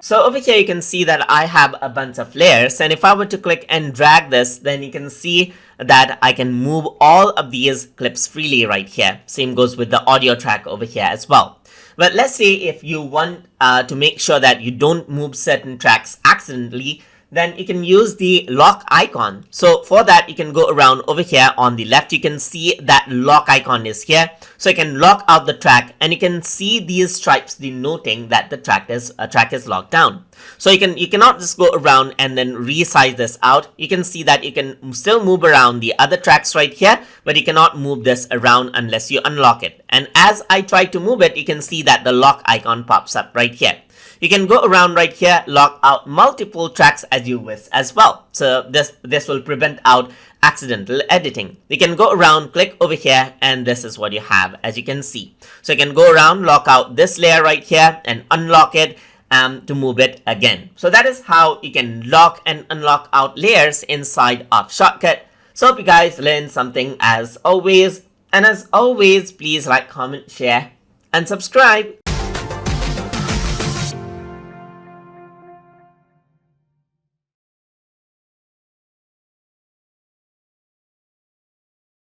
So over here you can see that I have a bunch of layers, and if I were to click and drag this, then you can see that I can move all of these clips freely right here. Same goes with the audio track over here as well. But let's say if you want to make sure that you don't move certain tracks accidentally, then you can use the lock icon. So for that, you can go around over here on the left. You can see that lock icon is here. So you can lock out the track, and you can see these stripes denoting that the track is locked down. So you cannot just go around and then resize this out. You can see that you can still move around the other tracks right here, but you cannot move this around unless you unlock it. And as I try to move it, you can see that the lock icon pops up right here. You can go around right here, lock out multiple tracks as you wish as well. So this will prevent out accidental editing. You can go around, click over here, and this is what you have, as you can see. So you can go around, lock out this layer right here, and unlock it to move it again. So that is how you can lock and unlock out layers inside of Shotcut. So hope you guys learned something as always. And as always, please like, comment, share, and subscribe.